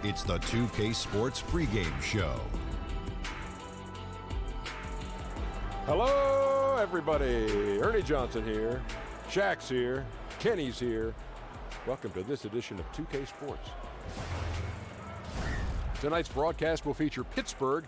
It's the 2K Sports pregame show. Hello, everybody. Ernie Johnson here. Shaq's here. Kenny's here. Welcome to this edition of 2K Sports. Tonight's broadcast will feature Pittsburgh.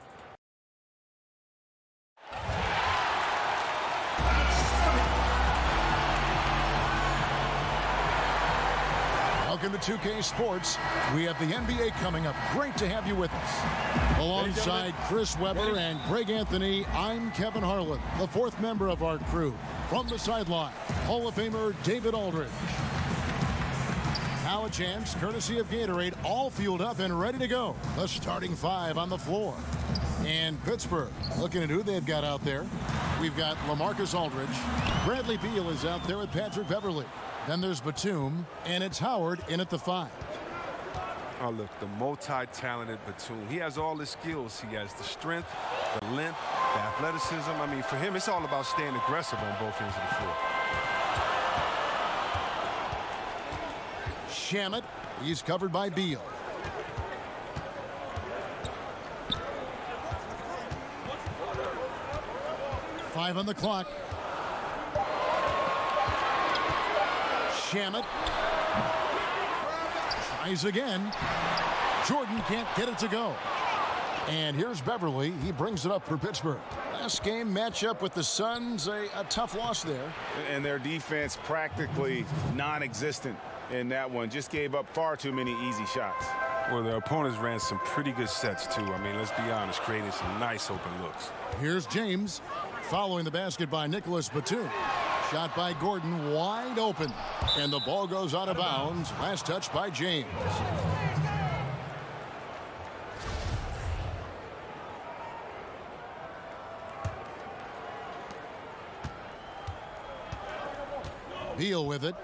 Welcome to 2K Sports. We have the NBA coming up. Great to have you with us. Alongside Chris Webber and Greg Anthony, I'm Kevin Harlan, the fourth member of our crew. From the sideline, Hall of Famer David Aldridge. Now a chance, courtesy of Gatorade, all fueled up and ready to go. The starting five on the floor. And Pittsburgh, looking at who they've got out there. We've got LaMarcus Aldridge. Bradley Beal is out there with Patrick Beverley. Then there's Batum, and it's Howard in at the 5. Oh, look, the multi-talented Batum. He has all the skills. He has the strength, the length, the athleticism. I mean, for him, it's all about staying aggressive on both ends of the floor. Shamet, he's covered by Beal. Five on the clock. Shamet tries again. Jordan can't get it to go. And here's Beverley. He brings it up for Pittsburgh. Last game matchup with the Suns, a tough loss there. And their defense practically non-existent in that one. Just gave up far too many easy shots. Well, their opponents ran some pretty good sets, too. I mean, let's be honest, creating some nice open looks. Here's James following the basket by Nicholas Batum. Shot by Gordon, wide open. And the ball goes out of bounds. Last touch by James. Beal with it.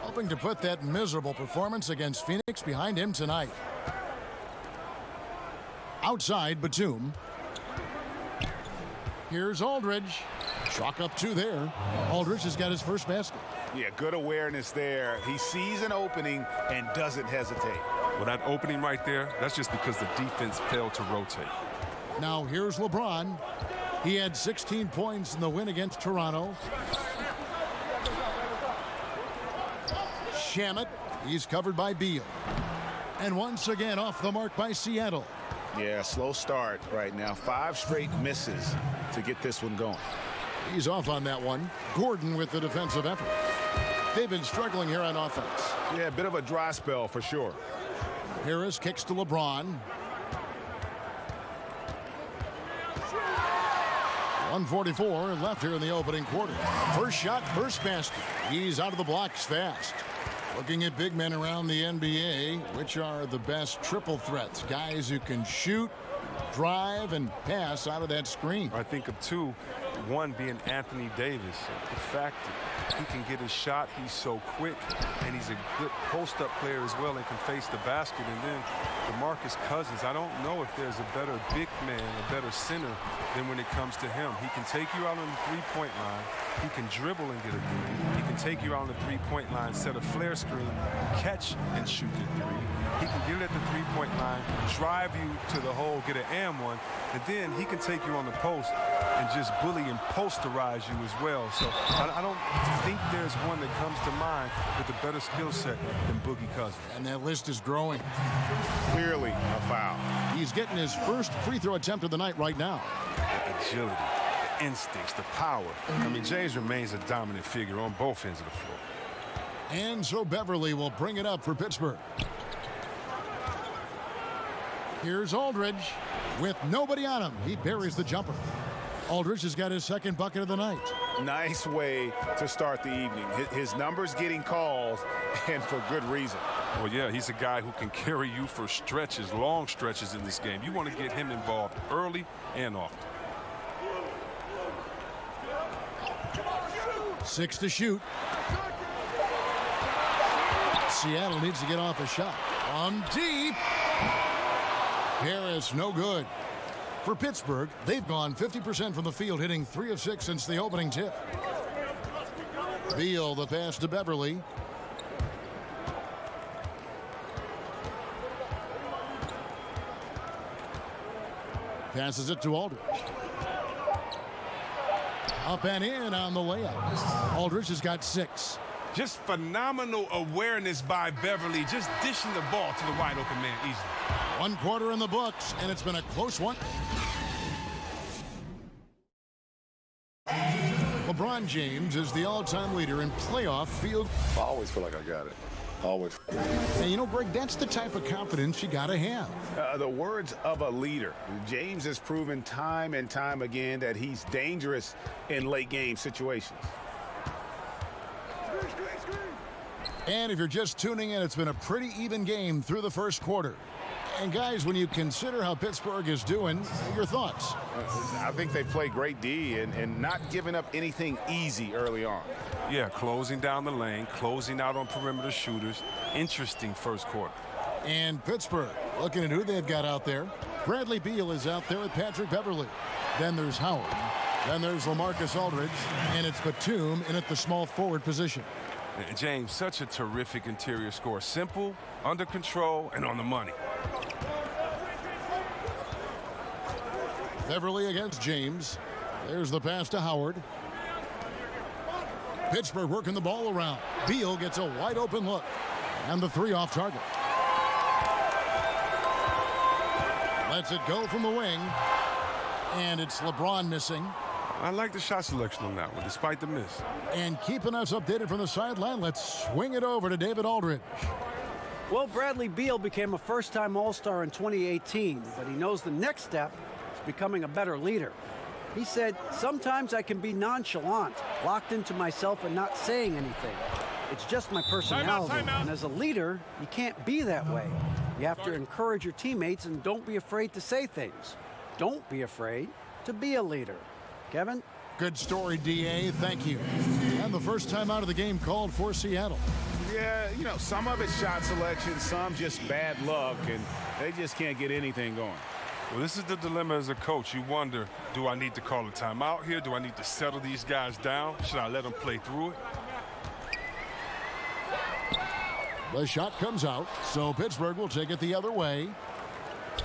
Hoping to put that miserable performance against Phoenix behind him tonight. Outside, Batum. Here's Aldridge. Chalk up 2 there. Aldridge has got his first basket. Yeah, good awareness there. He sees an opening and doesn't hesitate. Well, that opening right there, that's just because the defense failed to rotate. Now here's LeBron. He had 16 points in the win against Toronto. Shamet, he's covered by Beal. And once again off the mark by Seattle. Yeah, slow start right now. 5 straight misses to get this one going. He's off on that one. Gordon with the defensive effort. They've been struggling here on offense. Yeah, a bit of a dry spell for sure. Harris kicks to LeBron. 1:44 left here in the opening quarter. First shot, first basket. He's out of the blocks fast. Looking at big men around the NBA, which are the best triple threats? Guys who can shoot, drive, and pass out of that screen. I think of 2. One being Anthony Davis. The fact that he can get his shot, he's so quick, and he's a good post-up player as well and can face the basket. And then DeMarcus Cousins, I don't know if there's a better big man, a better center than when it comes to him. He can take you out on the three-point line. He can dribble and get a 3. He can take you out on the three-point line, set a flare screen, catch and shoot the 3. He can get it at the three-point line, drive you to the hole, get an and one, and then he can take you on the post and just bully and posterize you as well. So I don't think there's one that comes to mind with a better skill set than Boogie Cousins. And that list is growing. Clearly a foul. He's getting his first free throw attempt of the night right now. The agility, the instincts, the power. I mean, James remains a dominant figure on both ends of the floor. And so Beverley will bring it up for Pittsburgh. Here's Aldridge with nobody on him. He buries the jumper. Aldridge has got his second bucket of the night. Nice way to start the evening. His numbers getting calls, and for good reason. Well, yeah, he's a guy who can carry you for stretches, long stretches in this game. You want to get him involved early and often. 6 to shoot. Seattle needs to get off a shot. From deep. Harris, no good. For Pittsburgh, they've gone 50% from the field, hitting 3 of 6 since the opening tip. Beal, the pass to Beverley. Passes it to Aldridge. Up and in on the layup. Aldridge has got 6. Just phenomenal awareness by Beverly, just dishing the ball to the wide open man easily. 1 quarter in the books, and it's been a close one. LeBron James is the all-time leader in playoff field. I always feel like I got it. Always. And you know, Greg, that's the type of confidence you got to have. The words of a leader. James has proven time and time again that he's dangerous in late-game situations. And if you're just tuning in, it's been a pretty even game through the first quarter. And guys, when you consider how Pittsburgh is doing, your thoughts? I think they play great D and not giving up anything easy early on. Yeah, closing down the lane, closing out on perimeter shooters. Interesting first quarter. And Pittsburgh, looking at who they've got out there. Bradley Beal is out there with Patrick Beverly. Then there's Howard. Then there's LaMarcus Aldridge. And it's Batum in at the small forward position. James, such a terrific interior score. Simple, under control, and on the money. Beverly against James. There's the pass to Howard. Pittsburgh working the ball around. Beal gets a wide open look. And the 3 off target. Lets it go from the wing. And it's LeBron missing. I like the shot selection on that one, despite the miss. And keeping us updated from the sideline, let's swing it over to David Aldridge. Well, Bradley Beal became a first-time All-Star in 2018, but he knows the next step is becoming a better leader. He said, sometimes I can be nonchalant, locked into myself and not saying anything. It's just my personality. Time out. And as a leader, you can't be that way. You have to encourage your teammates and don't be afraid to say things. Don't be afraid to be a leader. Kevin? Good story, D.A. Thank you. And the first time out of the game called for Seattle. Yeah, you know, some of it's shot selection, some just bad luck, and they just can't get anything going. Well, this is the dilemma as a coach. You wonder, do I need to call a timeout here? Do I need to settle these guys down? Should I let them play through it? The shot comes out, so Pittsburgh will take it the other way.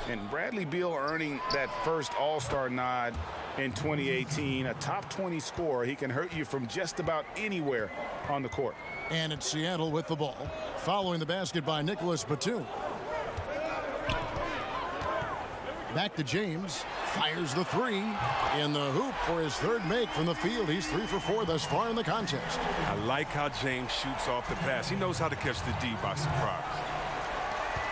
And Bradley Beal earning that first All-Star nod in 2018, a top 20 scorer. He can hurt you from just about anywhere on the court. And it's Seattle with the ball, following the basket by Nicholas Batum. Back to James, fires the 3 in the hoop for his 3rd make from the field. He's 3 for 4 thus far in the contest. I like how James shoots off the pass. He knows how to catch the D by surprise.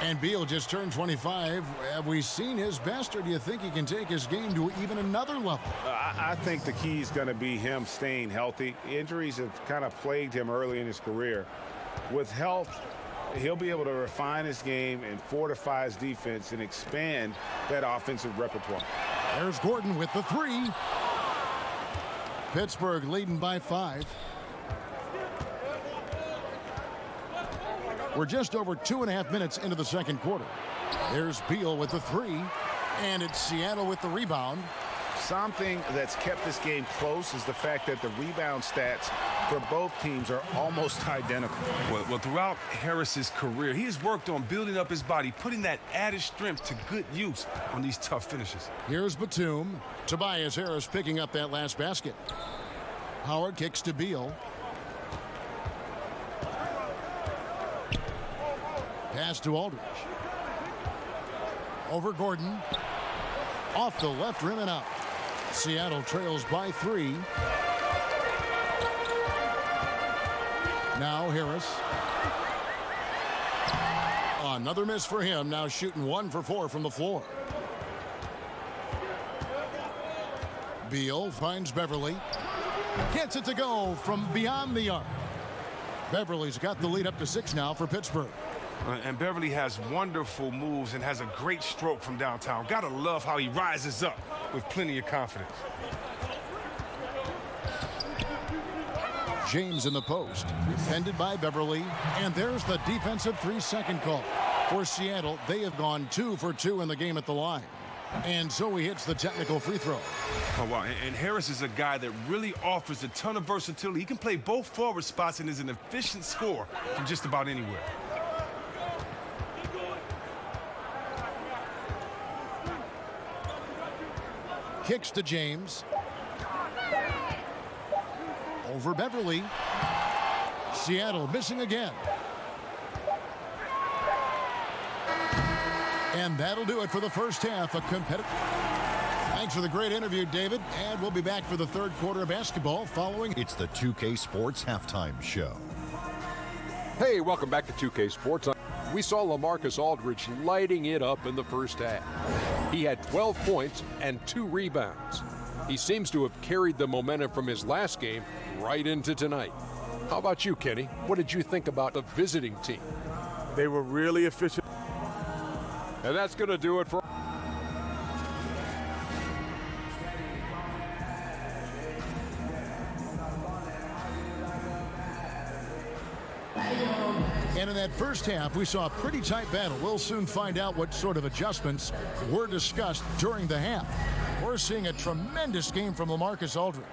And Beal just turned 25. Have we seen his best, or do you think he can take his game to even another level? I think the key is going to be him staying healthy. Injuries have kind of plagued him early in his career. With health, he'll be able to refine his game and fortify his defense and expand that offensive repertoire. There's Gordon with the 3. Pittsburgh leading by 5. We're just over 2.5 minutes into the second quarter. There's Beal with the 3, and it's Seattle with the rebound. Something that's kept this game close is the fact that the rebound stats for both teams are almost identical. Well, throughout Harris's career, he has worked on building up his body, putting that added strength to good use on these tough finishes. Here's Batum. Tobias Harris picking up that last basket. Howard kicks to Beal. Pass to Aldridge. Over Gordon. Off the left rim and out. Seattle trails by 3. Now Harris. Another miss for him. Now shooting 1 for 4 from the floor. Beal finds Beverly. Gets it to go from beyond the arc. Beverly's got the lead up to 6 now for Pittsburgh. And Beverly has wonderful moves and has a great stroke from downtown. Gotta love how he rises up with plenty of confidence. James in the post, defended by Beverly. And there's the defensive 3-second call. For Seattle, they have gone 2 for 2 in the game at the line. And so he hits the technical free throw. Oh, wow. And Harris is a guy that really offers a ton of versatility. He can play both forward spots and is an efficient scorer from just about anywhere. Kicks to James. Over Beverly. Seattle missing again. And that'll do it for the first half. A competitive. Thanks for the great interview, David. And we'll be back for the third quarter of basketball following. It's the 2K Sports Halftime Show. Hey, welcome back to 2K Sports. We saw LaMarcus Aldridge lighting it up in the first half. He had 12 points and 2 rebounds. He seems to have carried the momentum from his last game right into tonight. How about you, Kenny? What did you think about the visiting team? They were really efficient. And that's going to do it for. And in that first half, we saw a pretty tight battle. We'll soon find out what sort of adjustments were discussed during the half. We're seeing a tremendous game from LaMarcus Aldridge.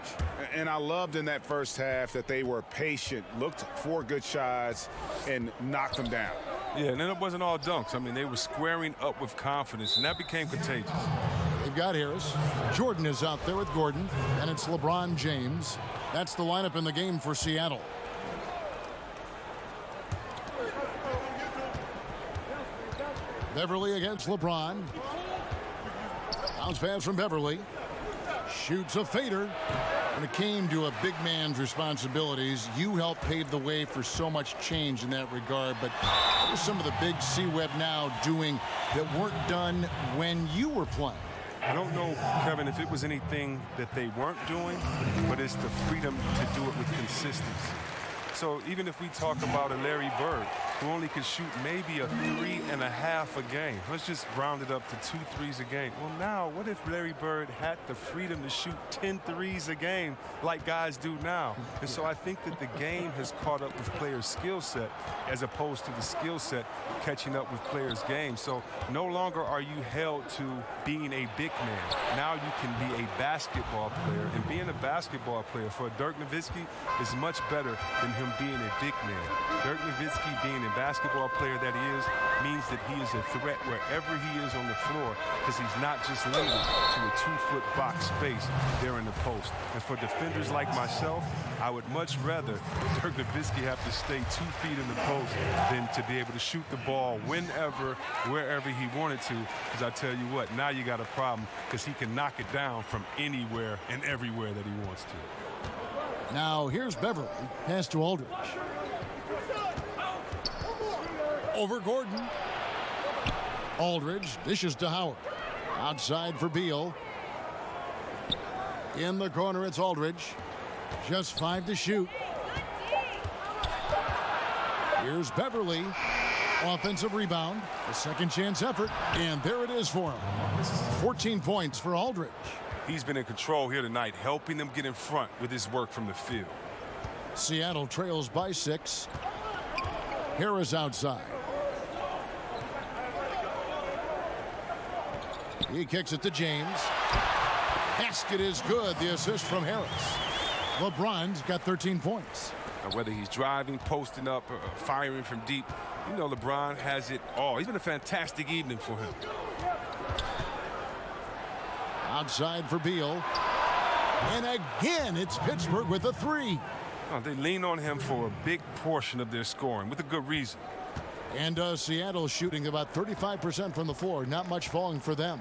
And I loved in that first half that they were patient, looked for good shots, and knocked them down. Yeah, and then it wasn't all dunks. I mean, they were squaring up with confidence, and that became contagious. They've got Harris. Jordan is out there with Gordon, and it's LeBron James. That's the lineup in the game for Seattle. Beverly against LeBron. Bounce pass from Beverly. Shoots a fader. When it came to a big man's responsibilities, you helped pave the way for so much change in that regard. But what are some of the big C-Web now doing that weren't done when you were playing? I don't know, Kevin, if it was anything that they weren't doing, but it's the freedom to do it with consistency. So even if we talk about a Larry Bird, who only could shoot maybe a 3.5 a game. Let's just round it up to 2 threes a game. Well, now, what if Larry Bird had the freedom to shoot 10 threes a game like guys do now? And so I think that the game has caught up with players' skill set as opposed to the skill set catching up with players' game. So no longer are you held to being a big man. Now you can be a basketball player. And being a basketball player for Dirk Nowitzki is much better than him being a big man. Dirk Nowitzki being a basketball player that he is means that he is a threat wherever he is on the floor because he's not just limited to a 2-foot box space there in the post. And for defenders like myself, I would much rather Dirk Nowitzki have to stay 2 feet in the post than to be able to shoot the ball whenever, wherever he wanted to. Because I tell you what, now you got a problem because he can knock it down from anywhere and everywhere that he wants to. Now here's Beverly. Pass to Aldridge. Over Gordon. Aldridge dishes to Howard. Outside for Beal. In the corner, it's Aldridge. Just 5 to shoot. Here's Beverly. Offensive rebound. A second chance effort. And there it is for him. 14 points for Aldridge. He's been in control here tonight, helping them get in front with his work from the field. Seattle trails by 6. Harris outside. He kicks it to James. Basket is good. The assist from Harris. LeBron's got 13 points. Now, whether he's driving, posting up, or firing from deep, you know LeBron has it all. He's been a fantastic evening for him. Outside for Beal. And again, it's Pittsburgh with a 3. Oh, they lean on him for a big portion of their scoring with a good reason. And Seattle shooting about 35% from the floor. Not much falling for them.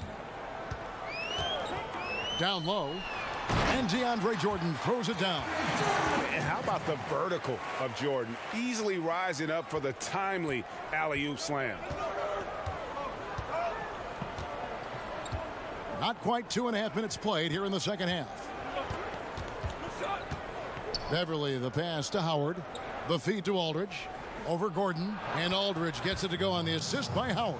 Down low. And DeAndre Jordan throws it down. And how about the vertical of Jordan? Easily rising up for the timely alley-oop slam. Not quite 2.5 minutes played here in the second half. Beverly, the pass to Howard. The feed to Aldridge. Over Gordon. And Aldridge gets it to go on the assist by Howard.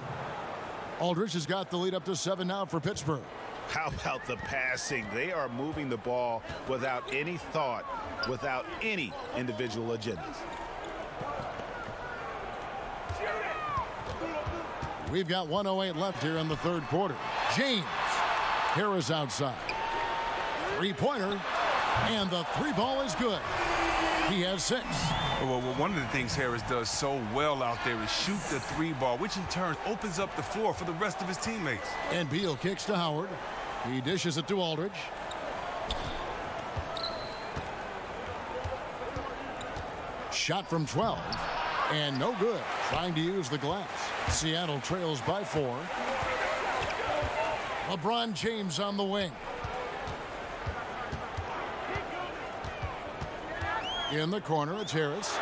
Aldridge has got the lead up to 7 now for Pittsburgh. How about the passing? They are moving the ball without any thought, without any individual agendas. We've got 1:08 left here in the third quarter. James. Harris outside. 3-pointer. And the 3 ball is good. He has 6. Well, one of the things Harris does so well out there is shoot the 3 ball, which in turn opens up the floor for the rest of his teammates. And Beal kicks to Howard. He dishes it to Aldridge. Shot from 12. And no good. Trying to use the glass. Seattle trails by 4. LeBron James on the wing. In the corner, it's Harris.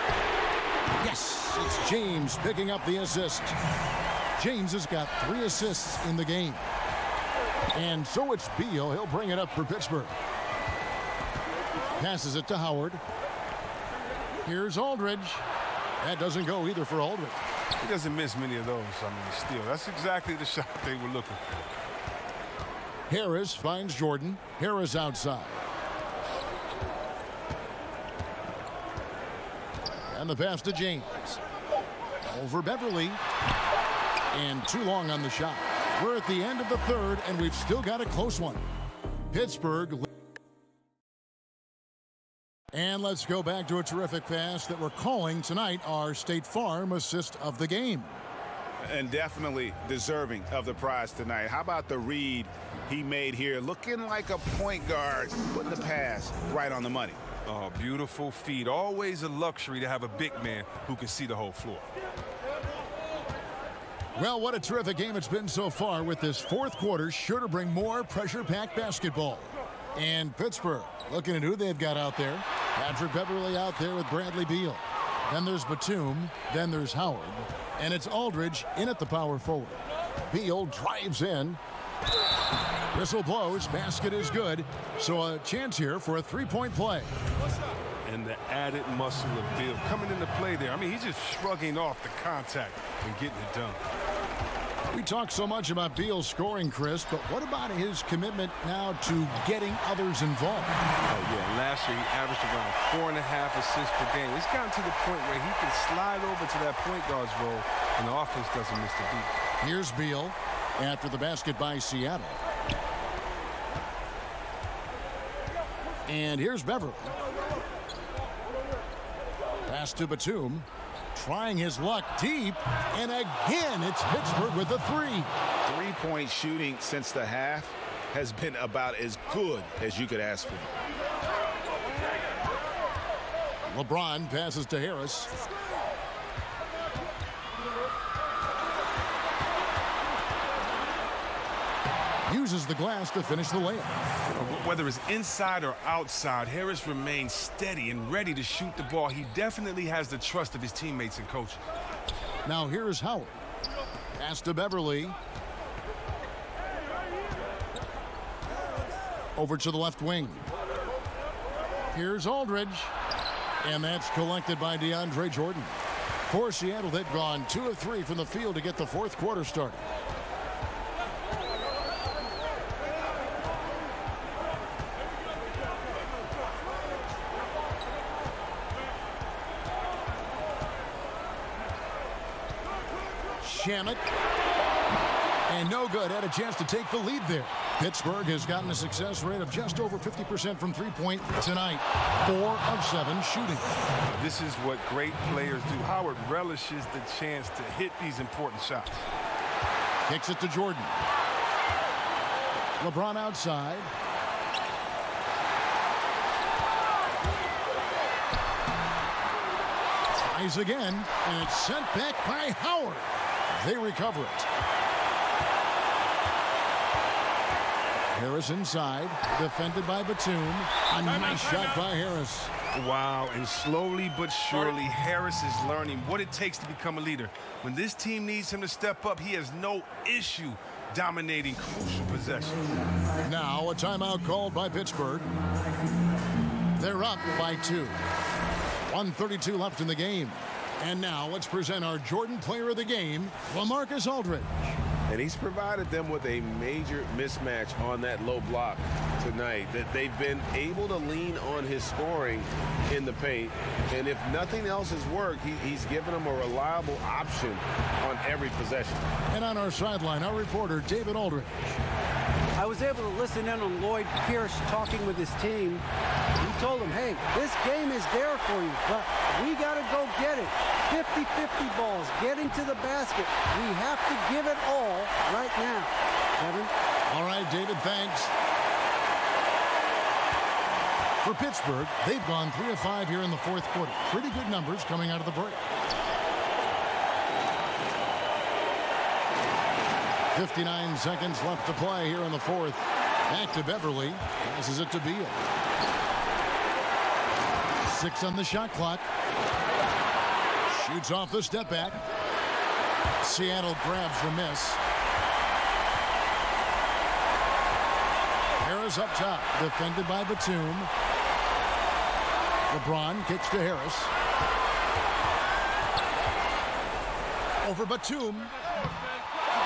Yes, it's James picking up the assist. James has got 3 assists in the game. And so it's Beal. He'll bring it up for Pittsburgh. Passes it to Howard. Here's Aldridge. That doesn't go either for Aldridge. He doesn't miss many of those. I mean, steal. That's exactly the shot they were looking for. Harris finds Jordan. Harris outside. And the pass to James. Over Beverly. And too long on the shot. We're at the end of the third, and we've still got a close one. Pittsburgh. And let's go back to a terrific pass that we're calling tonight our State Farm assist of the game. And definitely deserving of the prize tonight. How about the read he made here? Looking like a point guard, putting the pass right on the money. Oh, beautiful feed. Always a luxury to have a big man who can see the whole floor. Well, what a terrific game it's been so far, with this fourth quarter sure to bring more pressure-packed basketball. And Pittsburgh looking at who they've got out there. Patrick Beverly out there with Bradley Beal. Then there's Batum. Then there's Howard. And it's Aldridge in at the power forward. Beal drives in. Whistle blows. Basket is good. So a chance here for a three-point play. And the added muscle of Beal coming into play there. I mean, he's just shrugging off the contact and getting it done. We talk so much about Beal's scoring, Chris, but what about his commitment now to getting others involved? Oh, yeah. Last year, he averaged around 4.5 assists per game. It's gotten to the point where he can slide over to that point guard's role, and the offense doesn't miss the beat. Here's Beal after the basket by Seattle. And here's Beverly. Pass to Batum. Trying his luck deep, and again it's Pittsburgh with a 3. Three-point shooting since the half has been about as good as you could ask for. LeBron passes to Harris. Uses the glass to finish the layup. Whether it's inside or outside, Harris remains steady and ready to shoot the ball. He definitely has the trust of his teammates and coaches. Now here's Howard. Pass to Beverly. Over to the left wing. Here's Aldridge. And that's collected by DeAndre Jordan. For Seattle, they've gone 2 of 3 from the field to get the fourth quarter started. Shamet. And no good. Had a chance to take the lead there. Pittsburgh has gotten a success rate of just over 50% from three-point tonight. 4 of 7 shooting. This is what great players do. Howard relishes the chance to hit these important shots. Kicks it to Jordan. LeBron outside. Tries again, and it's sent back by Howard. They recover it. Harris inside, defended by Batum. A nice shot by Harris. Wow, and slowly but surely, Harris is learning what it takes to become a leader. When this team needs him to step up, he has no issue dominating crucial possessions. Now a timeout called by Pittsburgh. They're up by 2. 1:32 left in the game. And now let's present our Jordan Player of the Game, LaMarcus Aldridge. And he's provided them with a major mismatch on that low block tonight, that they've been able to lean on his scoring in the paint. And if nothing else has worked, he's given them a reliable option on every possession. And on our sideline, our reporter, David Aldridge. I was able to listen in on Lloyd Pierce talking with his team. He told them, hey, this game is there for you, but we got to go get it. 50-50 balls, getting to the basket. We have to give it all right now. Kevin? All right, David, thanks. For Pittsburgh, they've gone 3 of 5 here in the fourth quarter. Pretty good numbers coming out of the break. 59 seconds left to play here in the fourth. Back to Beverly. Passes it to Beal. 6 on the shot clock. Shoots off the step back. Seattle grabs the miss. Harris up top. Defended by Batum. LeBron kicks to Harris. Over Batum.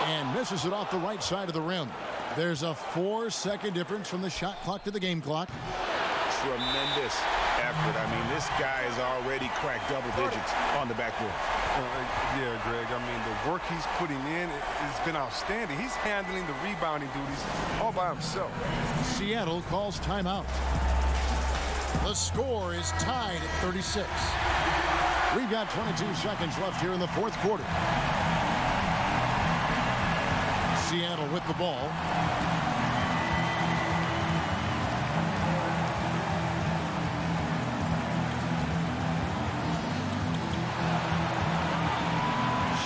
And misses it off the right side of the rim. There's a 4-second difference from the shot clock to the game clock. Tremendous effort. I mean, this guy has already cracked double digits on the backboard. Yeah, Greg. I mean, the work he's putting in has been outstanding. He's handling the rebounding duties all by himself. Seattle calls timeout. The score is tied at 36. We've got 22 seconds left here in the fourth quarter. Seattle with the ball.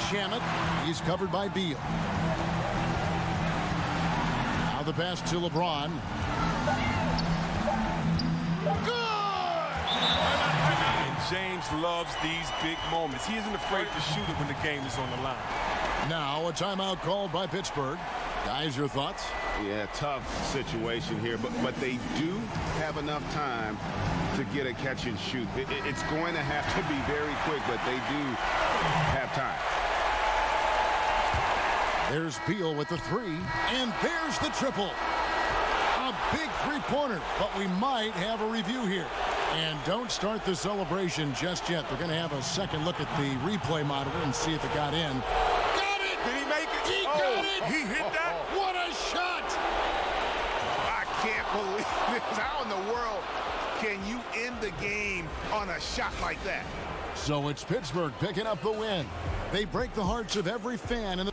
Shamet, he's covered by Beal. Now the pass to LeBron. James loves these big moments. He isn't afraid to shoot it when the game is on the line. Now a timeout called by Pittsburgh. Guys, your thoughts? Yeah, tough situation here, but they do have enough time to get a catch and shoot. It's going to have to be very quick, but they do have time. There's Beal with the 3, and there's the triple. A big three-pointer, but we might have a review here. And don't start the celebration just yet. They're going to have a second look at the replay monitor and see if it got in. Got it! Did he make it? He got it! He hit that? What a shot! I can't believe this. How in the world can you end the game on a shot like that? So it's Pittsburgh picking up the win. They break the hearts of every fan in the